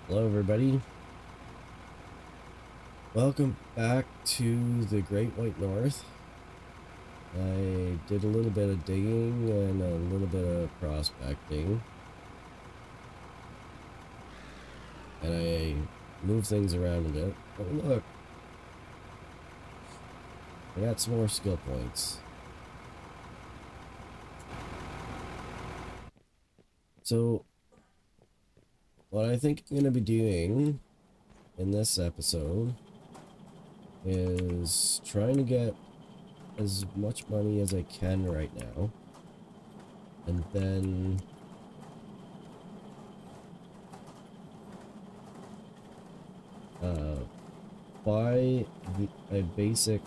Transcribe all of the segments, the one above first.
Hello, everybody. Welcome back to the Great White North. I did a little bit of digging and a little bit of prospecting, and I moved things around a bit. Oh, look, I got some more skill points. So, what I think I'm going to be doing in this episode is trying to get as much money as I can right now, and then uh, buy a basic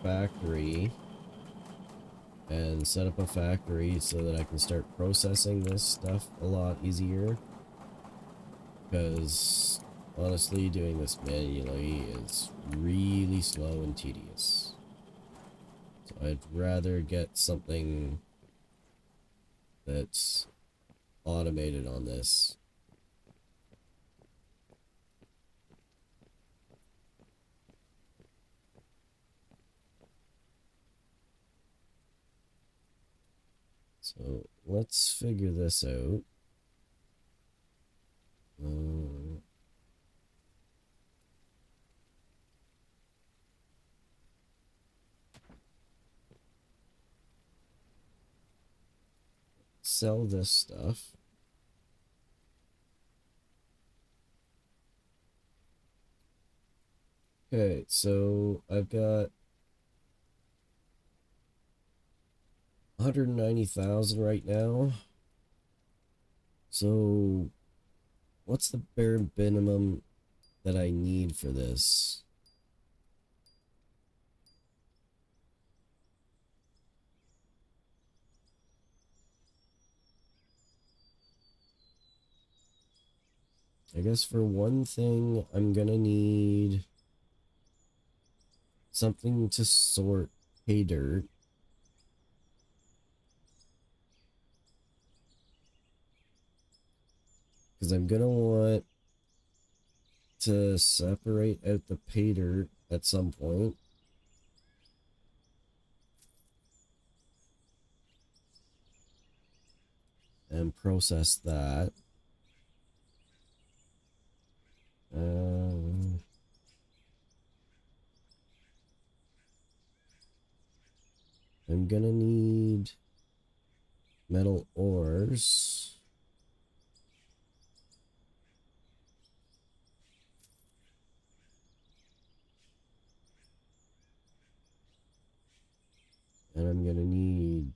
factory and set up a factory so that I can start processing this stuff a lot easier, because honestly doing this manually is really slow and tedious. So I'd rather get something that's automated on this. So let's figure this out. Uh, Sell this stuff. Okay, so I've got 190,000 right now. So what's the bare minimum that I need for this? I guess for one thing, I'm gonna need something to sort pay dirt. Because I'm gonna want to separate out the pay dirt at some point. And process that. Um, I'm gonna need metal ores. And I'm gonna need...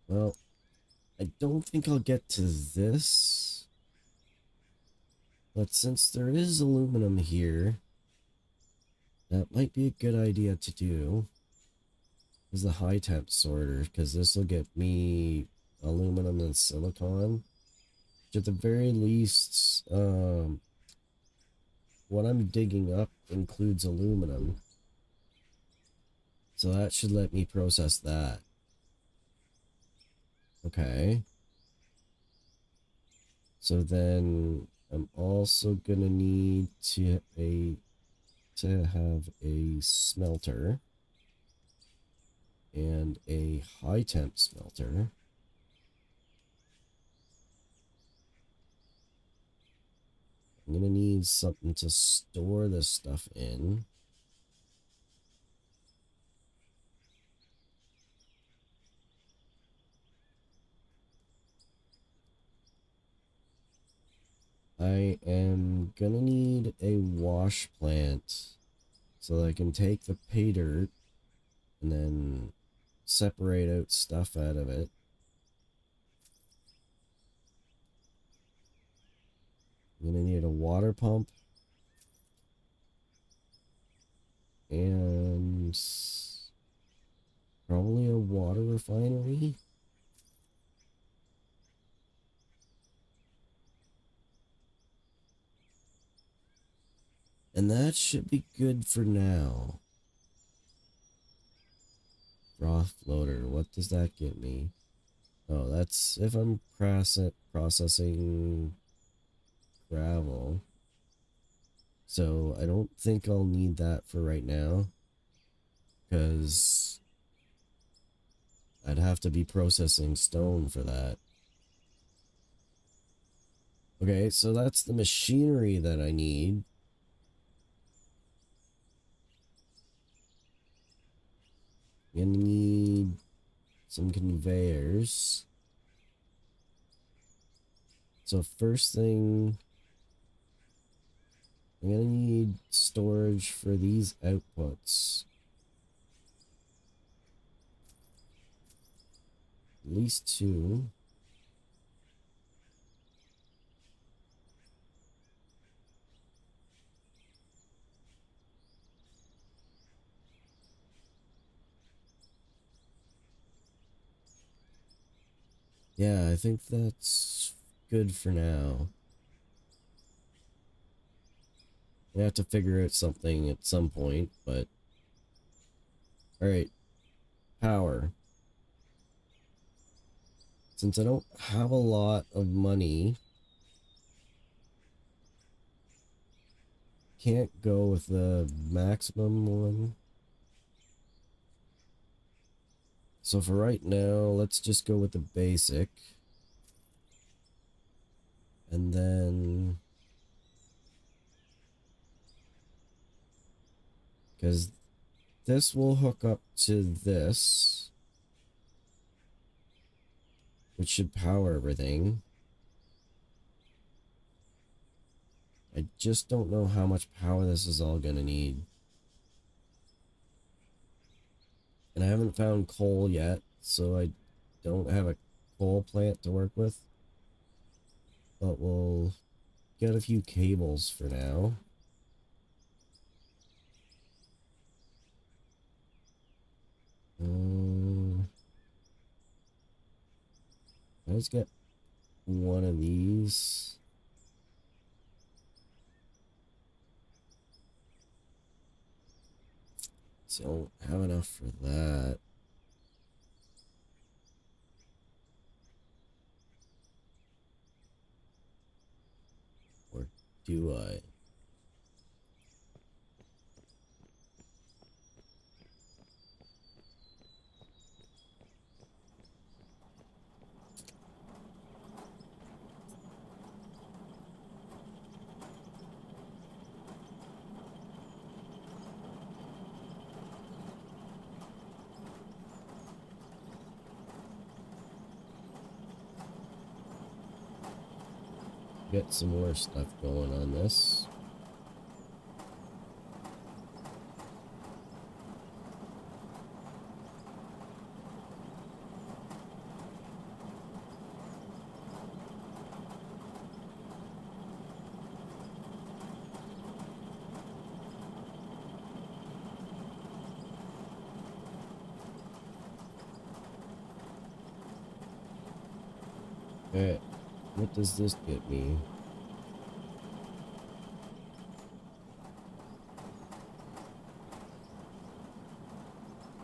Well, I don't think I'll get to this. But since there is aluminum here, that might be a good idea to do. Is the high temp sorter, because this will get me aluminum and silicon. At the very least, what I'm digging up includes aluminum. So that should let me process that. Okay. So then I'm also gonna need to have a smelter and a high temp smelter. I'm gonna need something to store this stuff in. I am gonna need a wash plant so that I can take the pay dirt and then separate out stuff out of it. I'm gonna need a water pump and probably a water refinery. And that should be good for now. Froth floater, what does that get me? Oh, that's if I'm processing gravel. So I don't think I'll need that for right now, because I'd have to be processing stone for that. Okay, so that's the machinery that I need. I'm gonna need some conveyors. So first thing, I'm gonna need storage for these outputs. At least two. Yeah, I think that's good for now. We have to figure out something at some point, but... Alright, power. Since I don't have a lot of money, can't go with the maximum one. So for right now, let's just go with the basic. And then... because this will hook up to this, which should power everything. I just don't know how much power this is all gonna need. And I haven't found coal yet, so I don't have a coal plant to work with. But we'll get a few cables for now. Let's get one of these. So I don't have enough for that. Or do I? Get some more stuff going on this. Alright, what does this get me?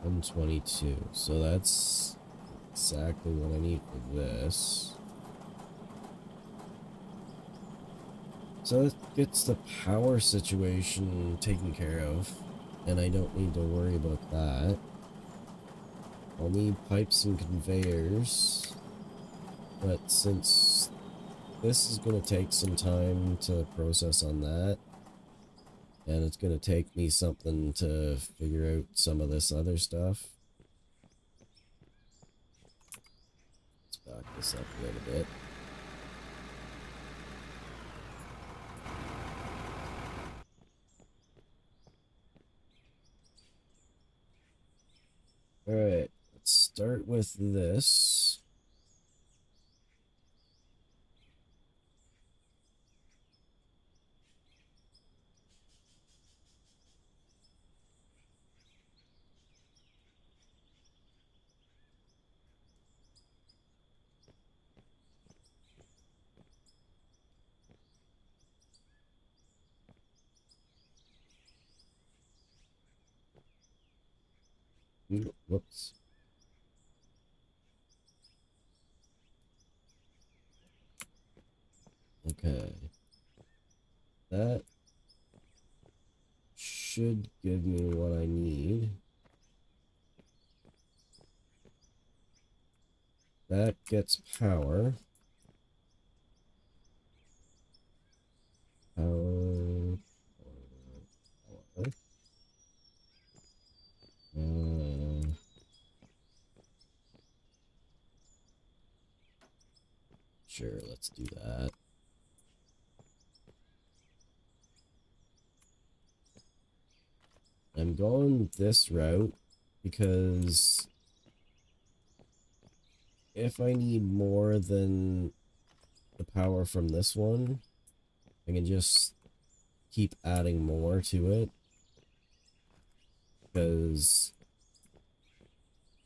$122. So that's exactly what I need for this. So it gets the power situation taken care of, and I don't need to worry about that. I'll need pipes and conveyors, but since this is going to take some time to process on that, and it's going to take me something to figure out some of this other stuff. Let's back this up a little bit. Alright, let's start with this. Whoops. Okay. That should give me what I need. That gets power. Power. Power. Sure, let's do that. I'm going this route because if I need more than the power from this one, I can just keep adding more to it. Because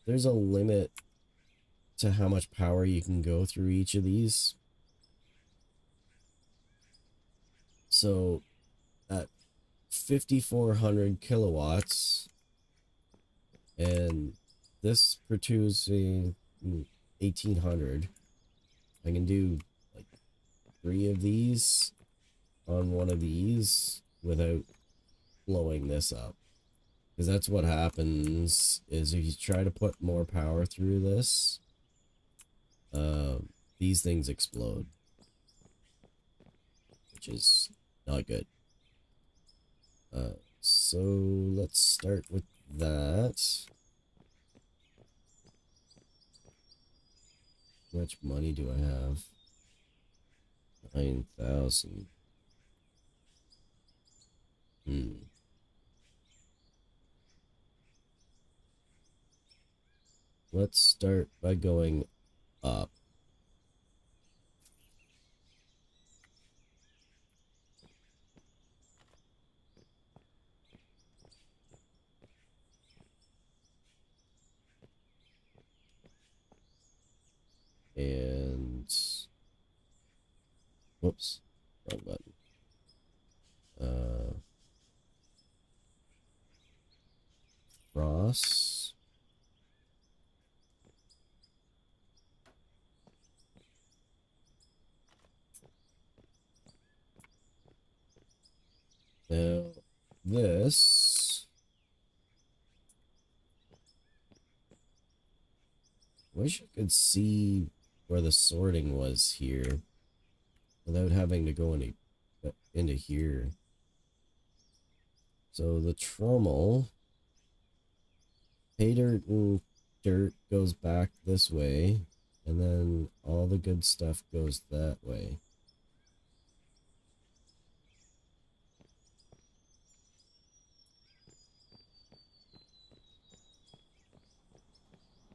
there's a limit to how much power you can go through each of these. So at 5,400 kilowatts, and this producing 1,800, I can do like 3 of these on one of these without blowing this up. Because that's what happens is if you try to put more power through this, these things explode, which is not good. So let's start with that. How much money do I have? 9,000. Let's start by going up. And whoops, wrong button. Cross. Now this, wish I could see where the sorting was here without having to go into here. So the trommel, pay dirt and dirt goes back this way, and then all the good stuff goes that way.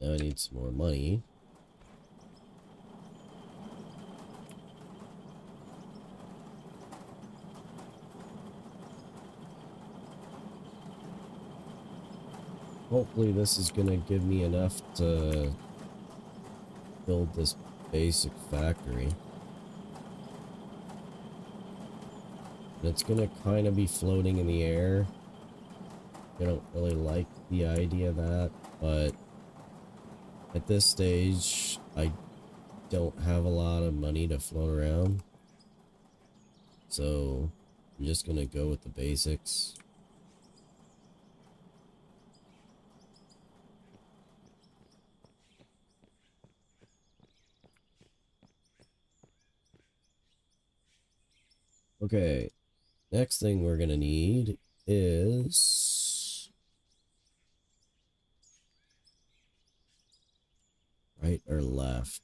Now I need some more money. Hopefully this is gonna give me enough to build this basic factory. It's gonna kind of be floating in the air. I don't really like the idea of that, but at this stage, I don't have a lot of money to float around. So I'm just gonna go with the basics. Okay, next thing we're gonna need is right or left?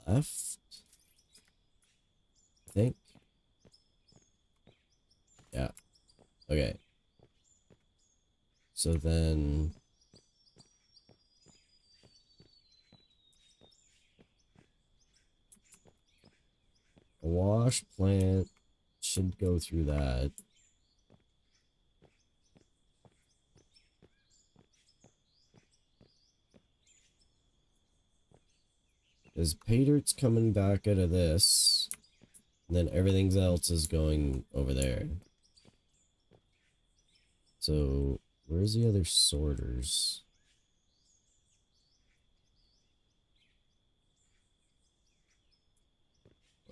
Left? I think. Yeah. Okay. So then a wash plant should go through that. Because pay dirt's coming back out of this, and then everything else is going over there. So where's the other sorters?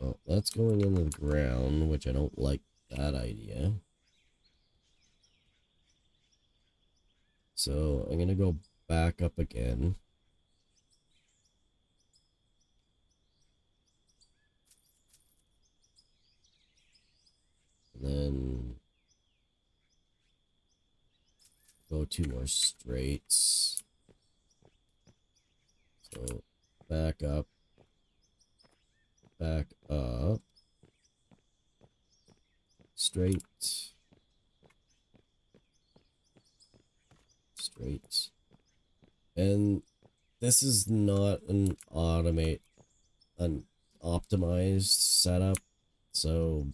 Well, that's going into the ground, which I don't like that idea. So I'm gonna go back up again. And then go 2 more straights. So back up, straight, straight. And this is not an optimized setup, so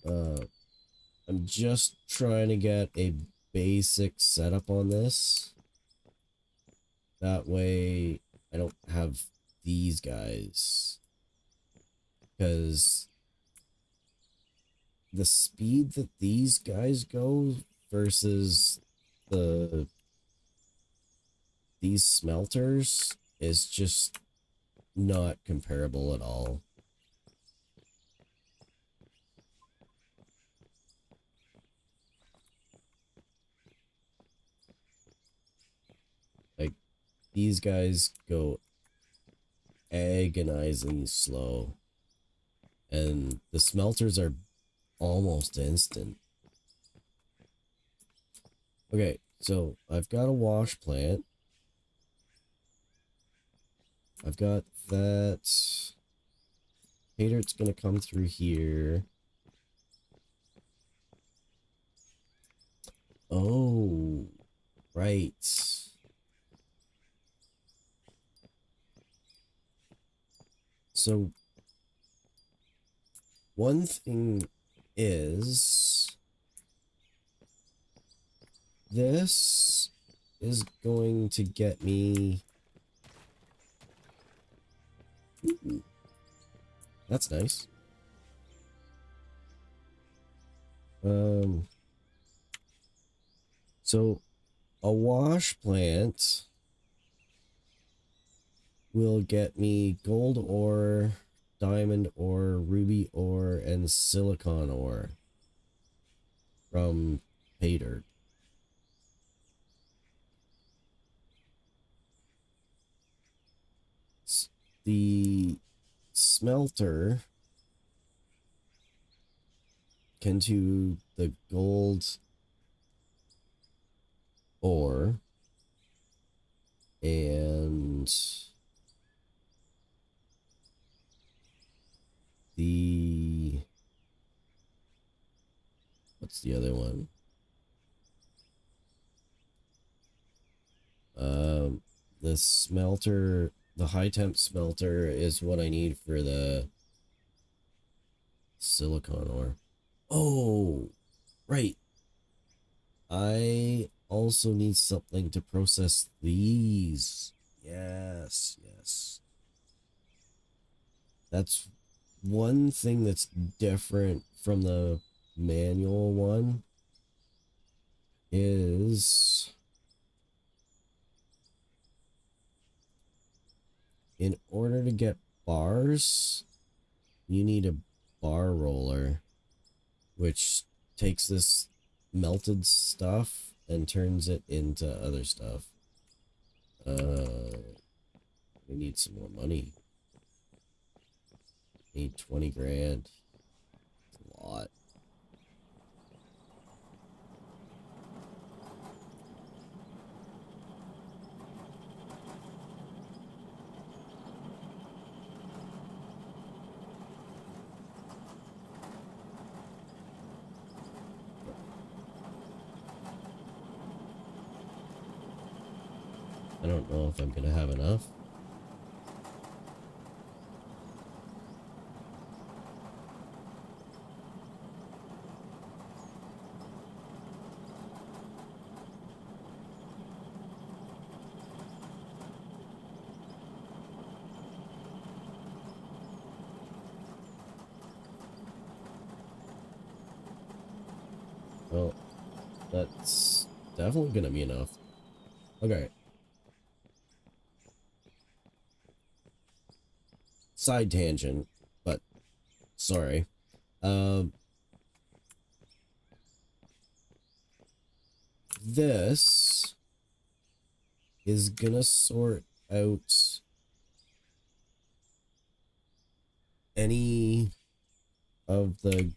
I'm just trying to get a basic setup on this. That way I don't have these guys, because the speed that these guys go versus these smelters is just not comparable at all. Like, these guys go agonizingly slow, and the smelters are almost instant. Okay, so I've got a wash plant. I've got that. Pay dirt's gonna come through here. Oh, right. So one thing is, this is going to get me... Ooh, that's nice. So a wash plant will get me gold ore, diamond ore, ruby ore, and silicon ore from pay dirt. The smelter can do the gold ore and the... what's the other one? The smelter, the high temp smelter is what I need for the silicon ore. Oh, right. I also need something to process these. Yes, yes. That's one thing that's different from the manual one is, in order to get bars, you need a bar roller, which takes this melted stuff and turns it into other stuff. We need some more money. Need 20 grand. It's a lot. I don't know if I'm gonna have enough. Well, that's definitely gonna be enough. Okay. side tangent, but sorry. Um, this is gonna sort out any of the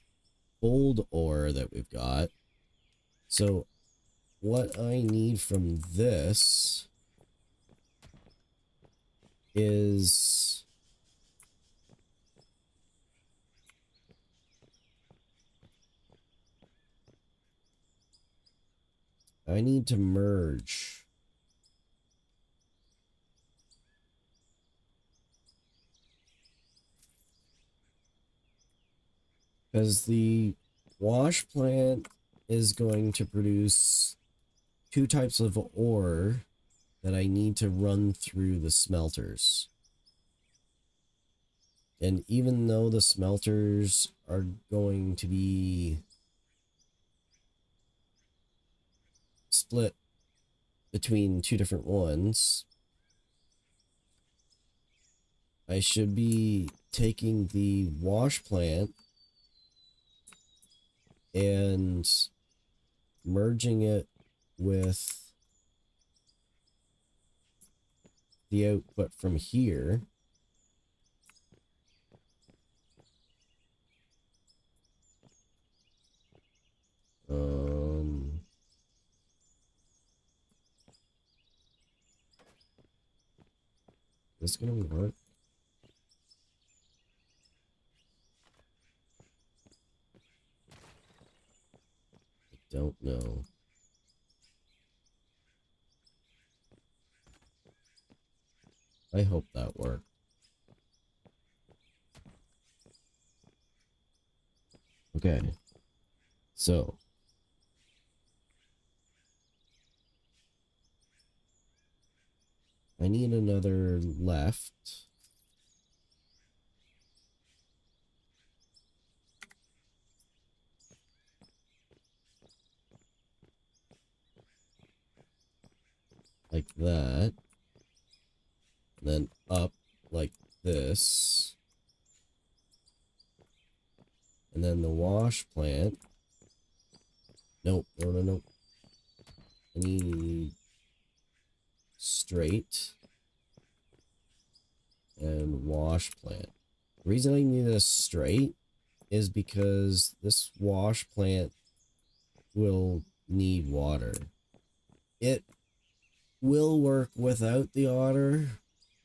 gold ore that we've got. So what I need from this is I need to merge because the wash plant is going to produce two types of ore that I need to run through the smelters. And even though the smelters are going to be split between two different ones, I should be taking the wash plant and merging it with the output from here. Is this gonna work? I don't know. I hope that worked. Okay. So. I need another left. Like that. And then up like this. And then the wash plant. Nope, no. I need straight and wash plant. The reason I need this straight is because this wash plant will need water. It will work without the water,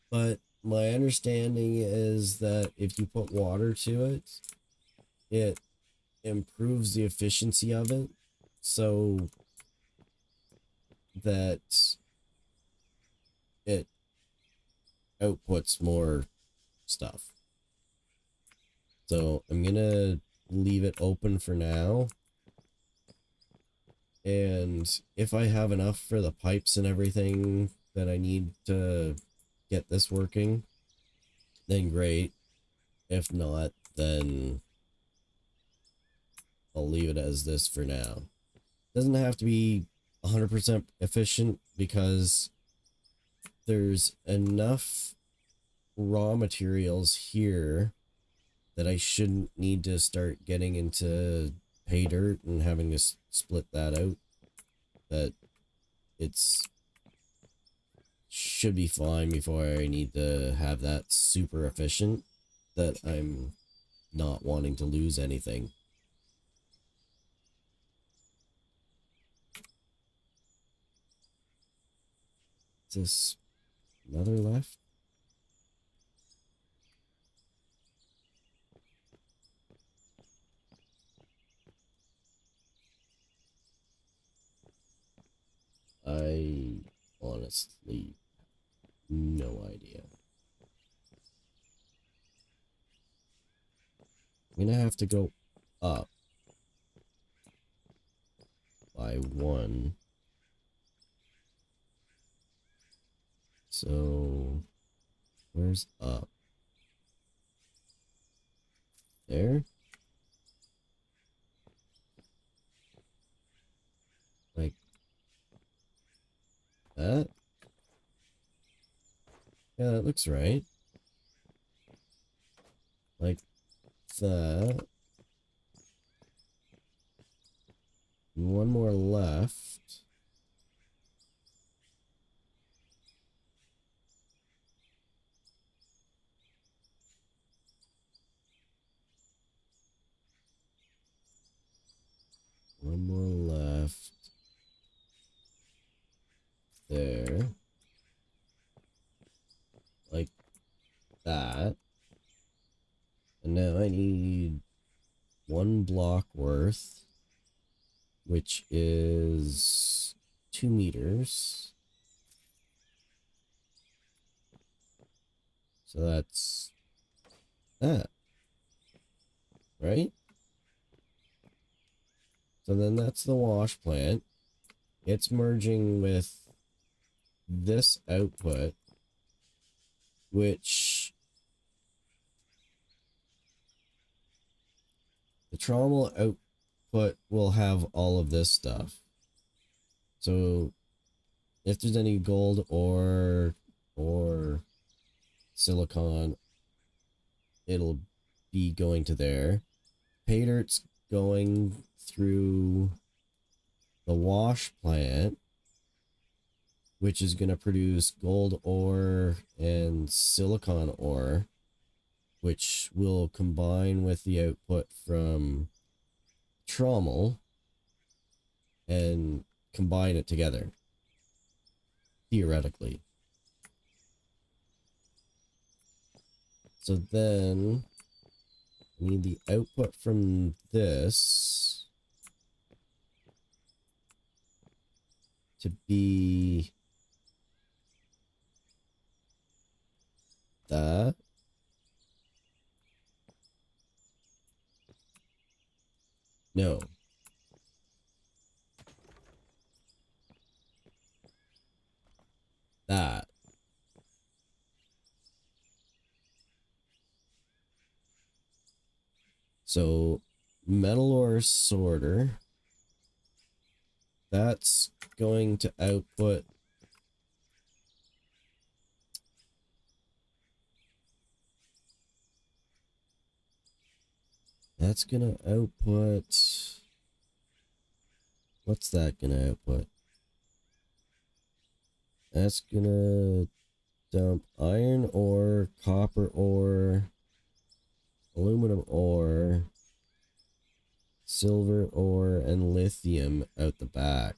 but my understanding is that if you put water to it, it improves the efficiency of it so that it outputs more stuff. So I'm gonna leave it open for now, and if I have enough for the pipes and everything that I need to get this working, then great. If not, then I'll leave it as this for now. Doesn't have to be 100% efficient because there's enough raw materials here that I shouldn't need to start getting into pay dirt and having to split that out. That it's should be fine before I need to have that super efficient that I'm not wanting to lose anything. Is this another left? I honestly no idea. I'm gonna have to go up by one. So where's up? There? Like that? Yeah, that looks right. that. One more left. One more left. There. Like that. And now I need one block worth, which is 2 meters. So that's that. Right? So then that's the wash plant. It's merging with this output, which the trommel output will have all of this stuff. So if there's any gold or silicon, it'll be going to there. Pay dirt's going through the wash plant, which is going to produce gold ore and silicon ore, which will combine with the output from trommel and combine it together, theoretically. So then I need the output from this to be that. No. That. So metal ore sorter, that's going to output what's that gonna output? That's gonna dump iron ore, copper ore, aluminum ore, silver ore, and lithium out the back.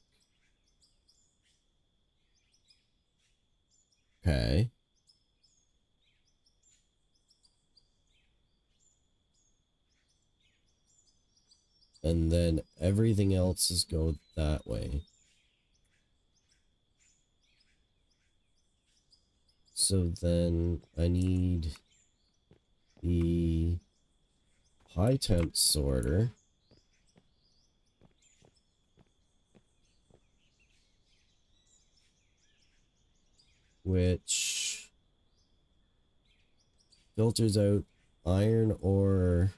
Okay. And then everything else is go that way. So then I need the high temp sorter, which filters out iron ore,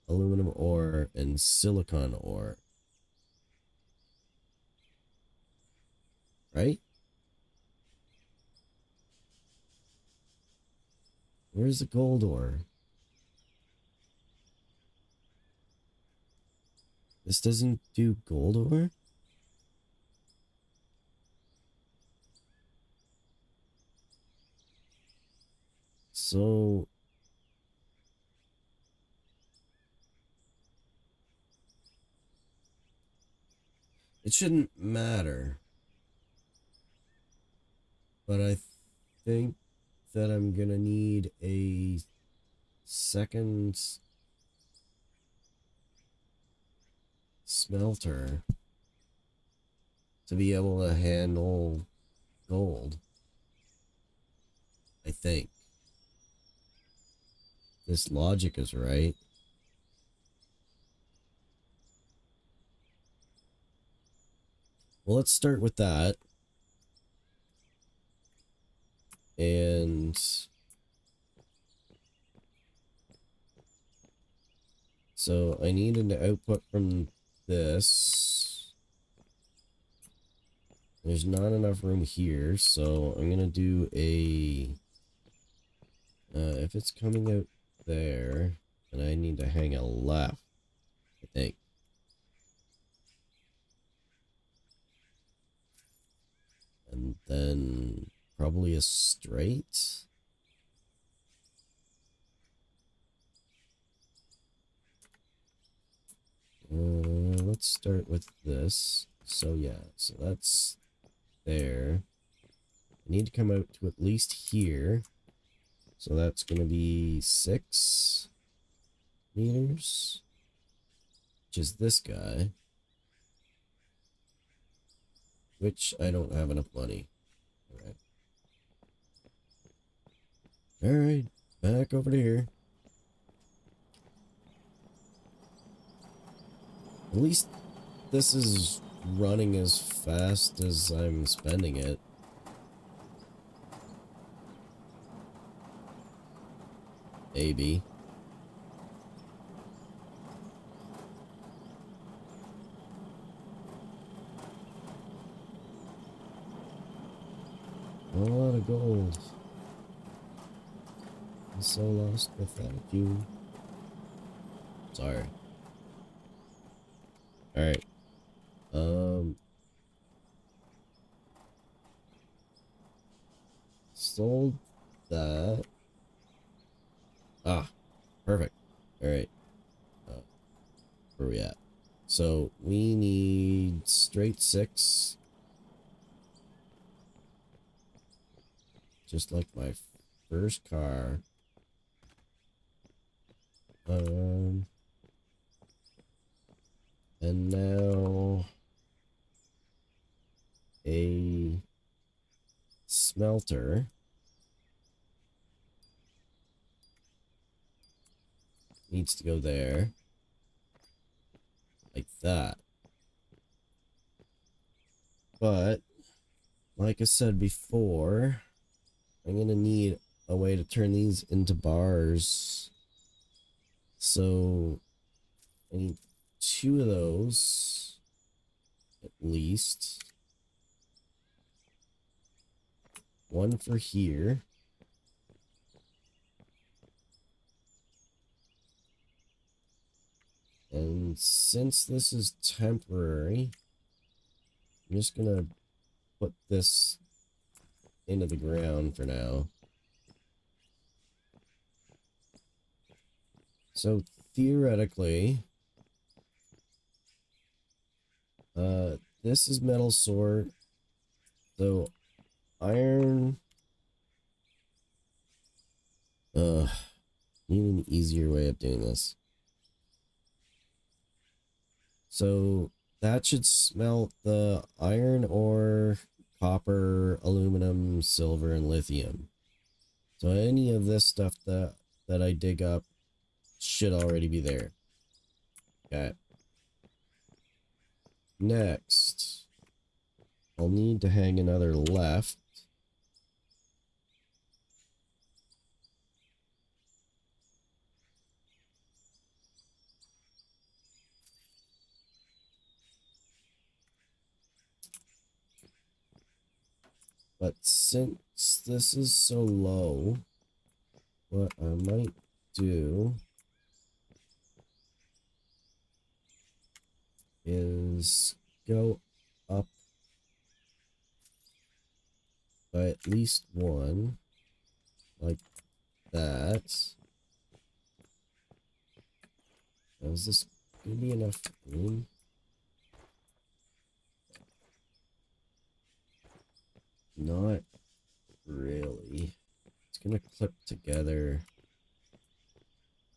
aluminum ore, and silicon ore. Right? Where's the gold ore? This doesn't do gold ore? So it shouldn't matter. But I think that I'm gonna need a second smelter to be able to handle gold. I think. This logic is right. Well, let's start with that. And so I need an output from this. There's not enough room here, so I'm gonna do a if it's coming out there, And I need to hang a left, I think. And then probably a straight. Let's start with this. So yeah, so that's there. I need to come out to at least here. So that's going to be 6 meters, which is this guy, which I don't have enough money. All right, back over to here. At least this is running as fast as I'm spending it. Maybe. A lot of gold. I'm so lost without you. Sorry. Alright. Sold that. Ah, perfect. Alright. Where are we at? So, we need straight 6. Just like my first car. And now a smelter needs to go there. Like that. But, like I said before, I'm gonna need a way to turn these into bars. So, I need 2 of those, at least. 1 for here. And since this is temporary, I'm just gonna put this into the ground for now. So theoretically, this is metal sword. So iron. Need an easier way of doing this. So that should smelt the iron ore, copper, aluminum, silver, and lithium. So any of this stuff that I dig up should already be there. Okay. Next, I'll need to hang another left. But since this is so low, what I might do is go up by at least 1, like that. Now, is this gonna be enough room? Not really. It's gonna clip together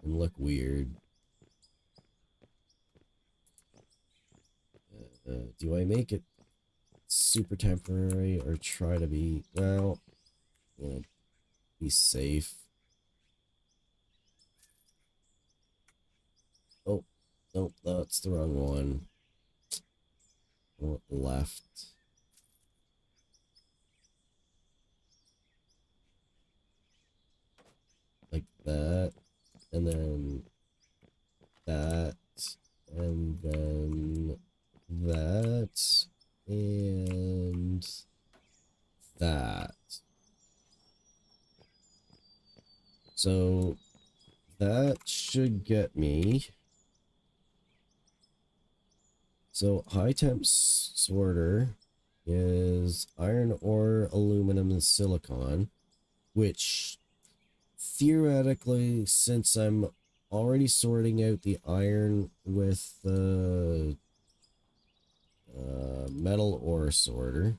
and look weird. Do I make it super temporary or try to be, well, be safe? Oh, no, that's the wrong one. I want left. Like that, and then that, and then that, and that. So that should get me. So high temp sorter is iron ore, aluminum, and silicon, which theoretically, since I'm already sorting out the iron with the metal ore sorter,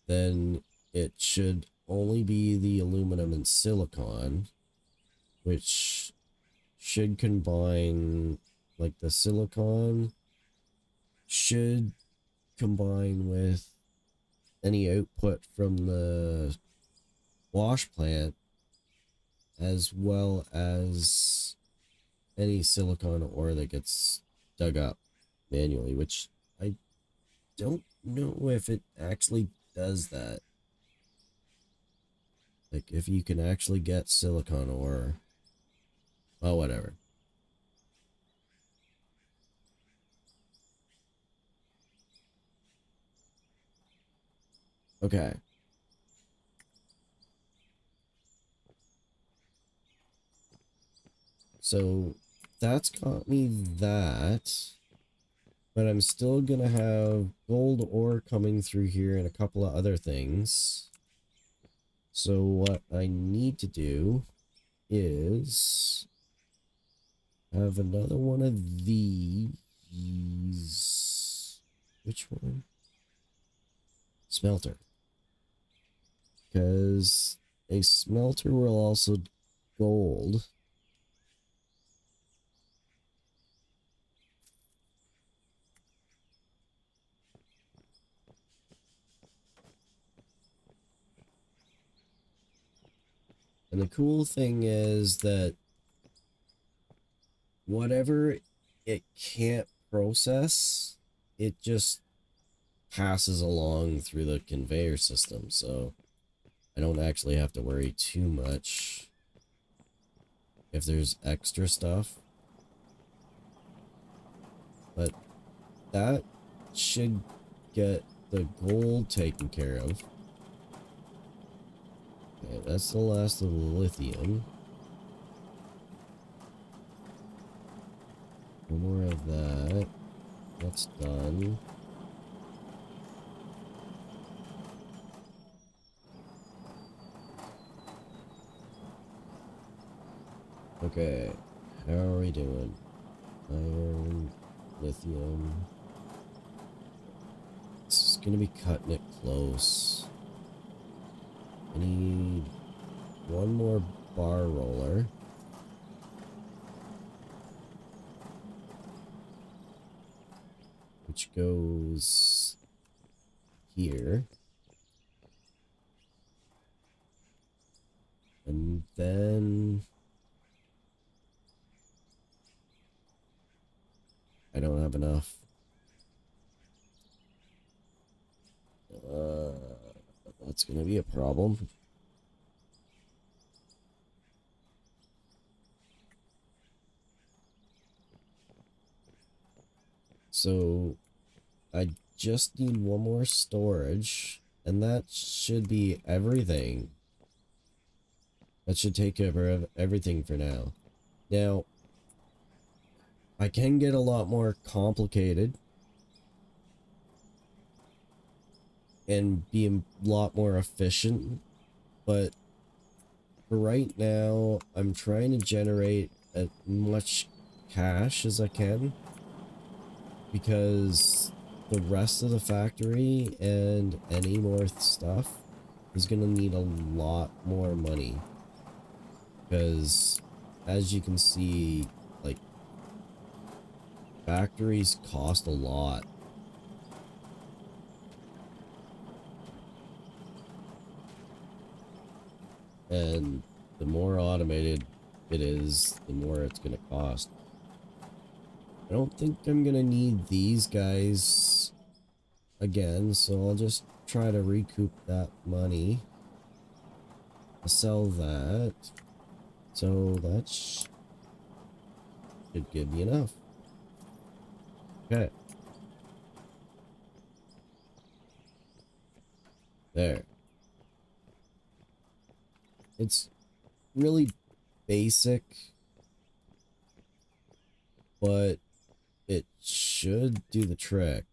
then it should only be the aluminum and silicon, which should combine, like the silicon should combine with any output from the wash plant, as well as any silicon ore that gets dug up manually, which I don't know if it actually does that. Like, if you can actually get silicon ore. Well, whatever. Okay. So, that's got me that. But I'm still gonna have gold ore coming through here and a couple of other things. So what I need to do is have another one of these. Which one? Smelter. Because a smelter will also gold. And the cool thing is that whatever it can't process, it just passes along through the conveyor system. So I don't actually have to worry too much if there's extra stuff. But that should get the gold taken care of. Okay, that's the last of the lithium. No more of that. That's done. Okay, how are we doing? Iron, lithium. This is gonna be cutting it close. I need one more bar roller. Which goes here. And then I don't have enough. That's gonna be a problem. So I just need one more storage, and that should be everything. That should take care of everything for now. Now, I can get a lot more complicated and be a lot more efficient, but for right now, I'm trying to generate as much cash as I can, because the rest of the factory and any more stuff is gonna need a lot more money, because as you can see, like, factories cost a lot. And the more automated it is, the more it's gonna cost. I don't think I'm gonna need these guys again, so I'll just try to recoup that money. I'll sell that. So that should give me enough. Okay. There. It's really basic, but it should do the trick.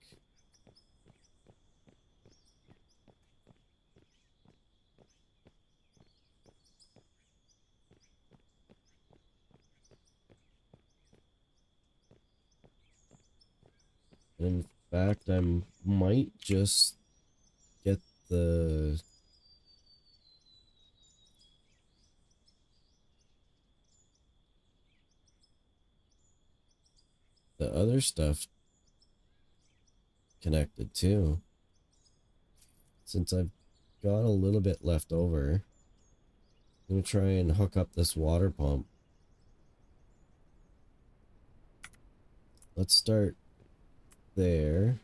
In fact, I might just get the other stuff connected too, since I've got a little bit left over. I'm gonna try and hook up this water pump. Let's start there.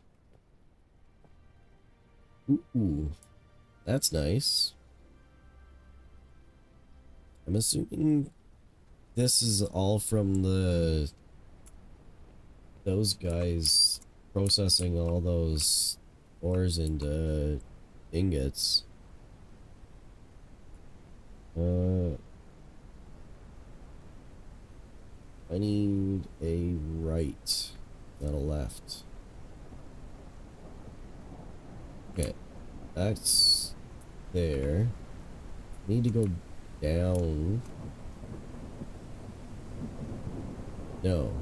Ooh, that's nice. I'm assuming this is all from those guys processing all those ores into ingots. I need a right, not a left. Okay, that's there. Need to go down. No.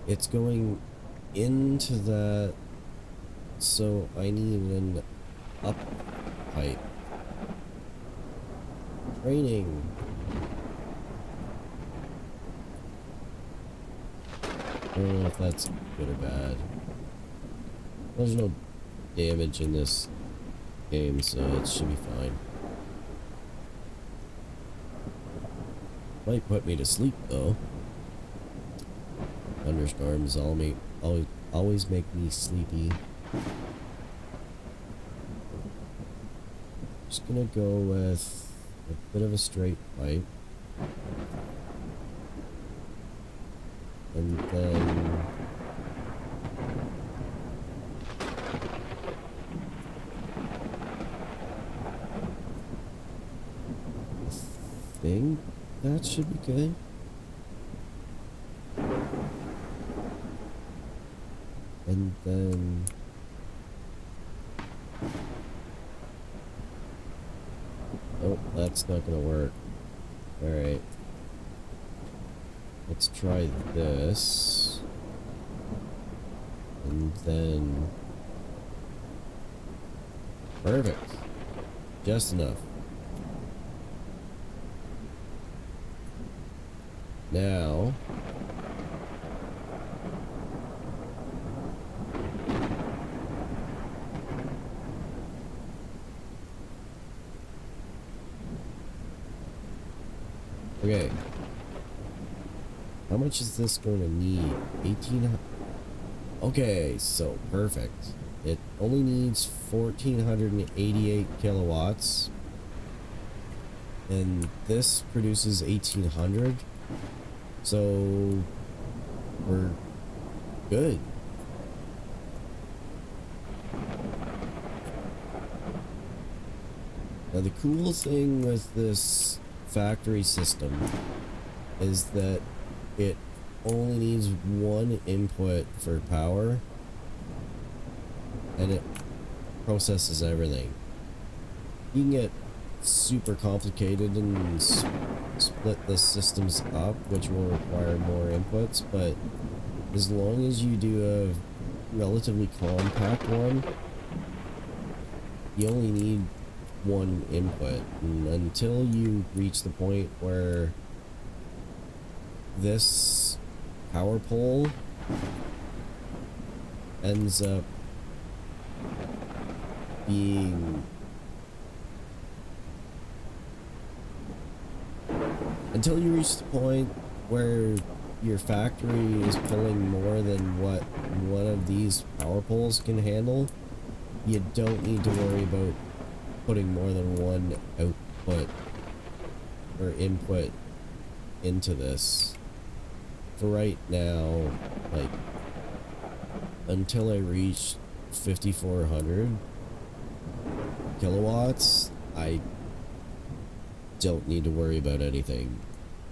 It's going into that, so I need an up pipe. Training. I don't know if that's good or bad. There's no damage in this game, so it should be fine. Might put me to sleep though. Thunderstorms always make me sleepy. Just gonna go with a bit of a straight pipe. And then I think that should be good. And then oh, that's not gonna work. Alright. Let's try this. And then perfect. Just enough. Now okay. How much is this going to need? 1800. Okay, so perfect. It only needs 1488 kilowatts. And this produces 1800. So we're good. Now the cool thing with this factory system is that it only needs one input for power and it processes everything. You can get super complicated and split the systems up, which will require more inputs, but as long as you do a relatively compact one, you only need one input. And until you reach the point where this power pole ends up being, until you reach the point where your factory is pulling more than what one of these power poles can handle, you don't need to worry about putting more than one output or input into this. For right now, like, until I reach 5400 kilowatts, I don't need to worry about anything.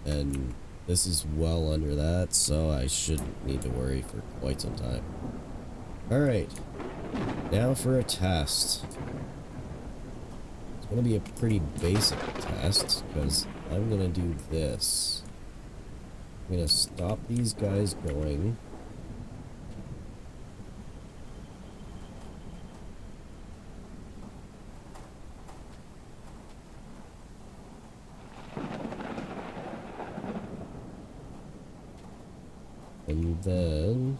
And this is well under that, so I shouldn't need to worry for quite some time. Alright, now for a test. It's going to be a pretty basic test, because I'm going to do this. I'm going to stop these guys going. And then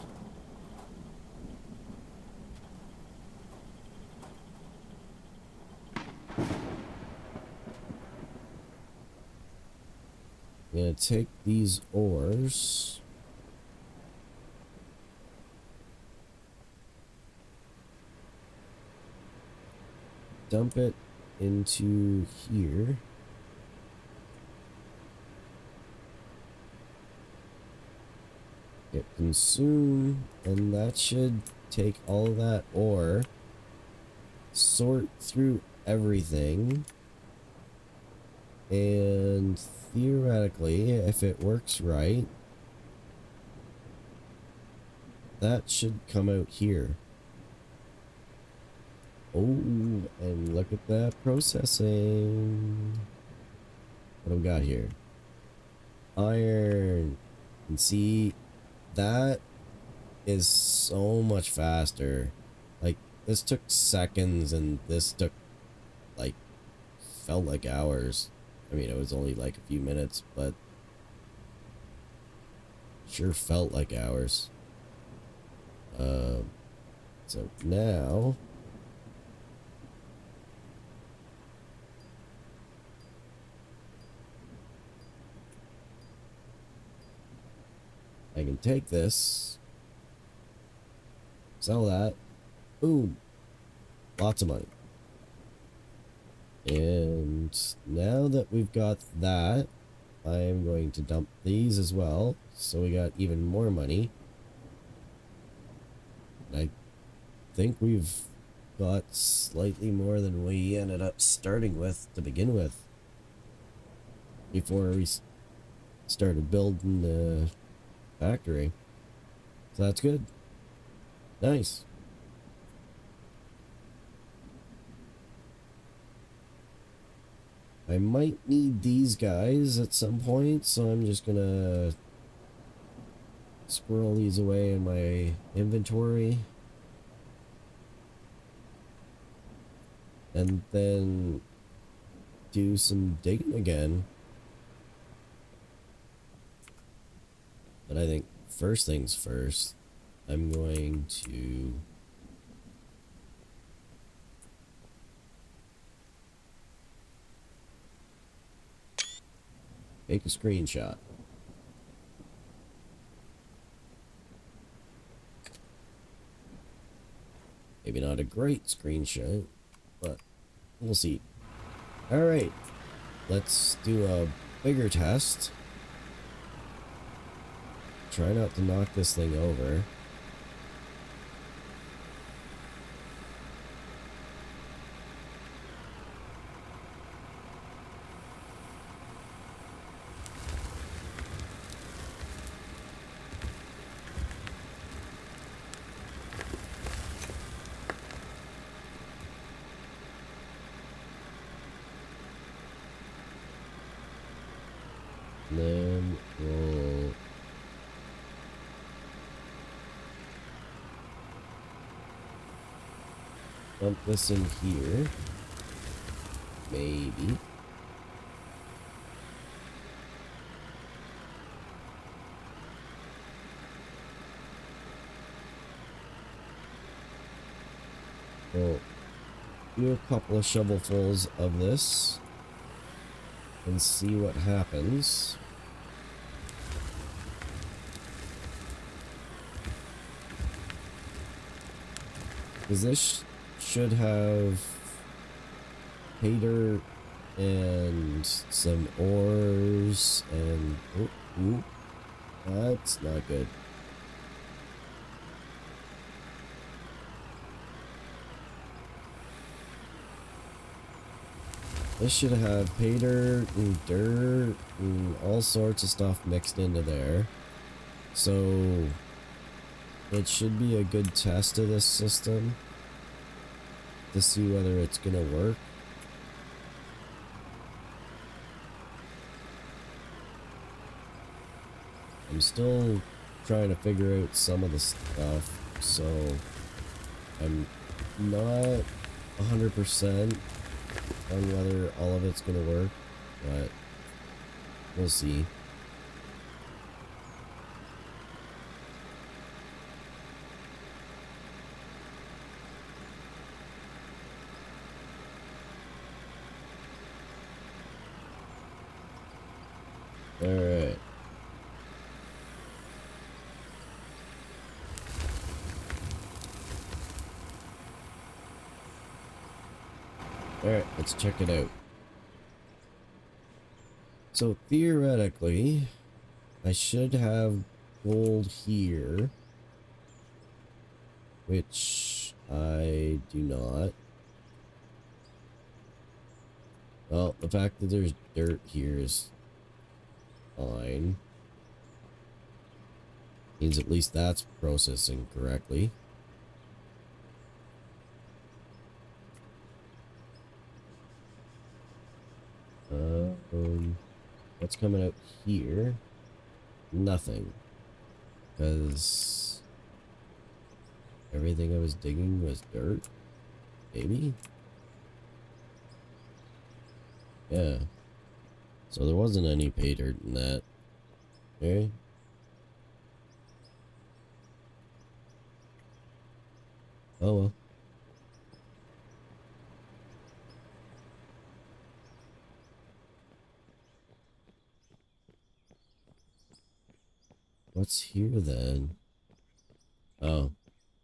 I'm going to take these ores. Dump it into here. Get consume, and that should take all of that ore, sort through everything, and theoretically, if it works right, that should come out here. Oh, and look at that processing. What do we got here? Iron. And see, that is so much faster. Like, this took seconds and this took, like, felt like hours. I mean, it was only like a few minutes, but sure felt like hours. So now I can take this, sell that, boom, lots of money. And now that we've got that, I am going to dump these as well, so we got even more money. I think we've got slightly more than we ended up starting with to begin with, before we started building the factory. So that's good. Nice. I might need these guys at some point, so I'm just gonna squirrel these away in my inventory. And then do some digging again. But I think first things first, I'm going to take a screenshot. Maybe not a great screenshot, but we'll see. Alright, let's do a bigger test. Try not to knock this thing over. And then we'll dump this in here. Maybe. We'll do a couple of shovelfuls of this and see what happens. Because this should have pay dirt and some ores and that's not good. This should have pay dirt and dirt and all sorts of stuff mixed into there. So it should be a good test of this system to see whether it's gonna work. I'm still trying to figure out some of the stuff, so I'm not 100% on whether all of it's gonna work, but we'll see. Alright. Alright, let's check it out. So theoretically, I should have gold here, which I do not. Well, the fact that there's dirt here is fine. Means at least that's processing correctly. What's coming out here? Nothing. Because everything I was digging was dirt? Maybe? Yeah. So there wasn't any pay dirt in that. Okay. Oh well. What's here then? Oh.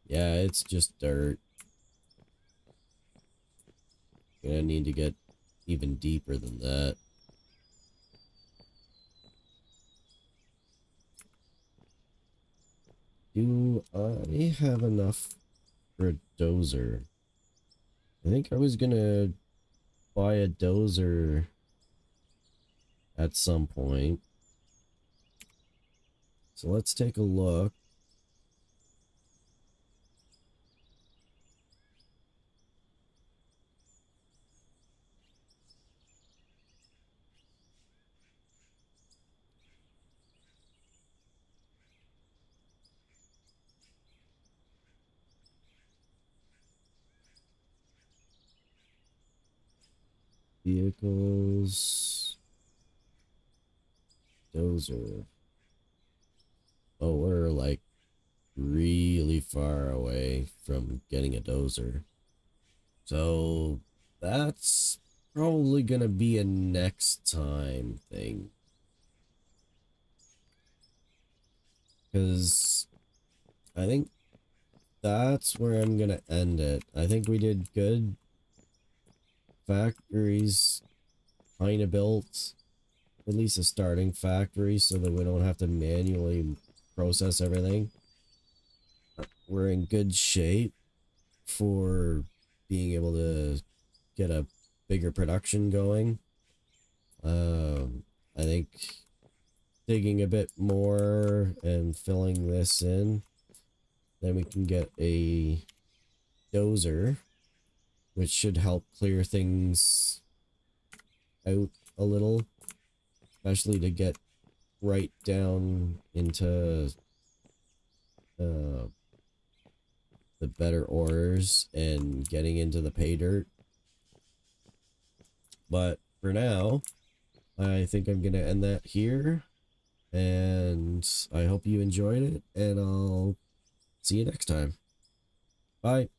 Yeah, it's just dirt. Gonna need to get even deeper than that. Do I have enough for a dozer? I think I was gonna buy a dozer at some point. So let's take a look. Vehicles. Dozer. Oh, we're like really far away from getting a dozer. So that's probably gonna be a next time thing. Because I think that's where I'm gonna end it. I think we did good. Factories kind of built. At least a starting factory so that we don't have to manually process everything. We're in good shape for being able to get a bigger production going. I think digging a bit more and filling this in, then we can get a dozer, which should help clear things out a little, especially to get right down into the better ores and getting into the pay dirt. But for now, I think I'm gonna end that here, and I hope you enjoyed it, and I'll see you next time. Bye.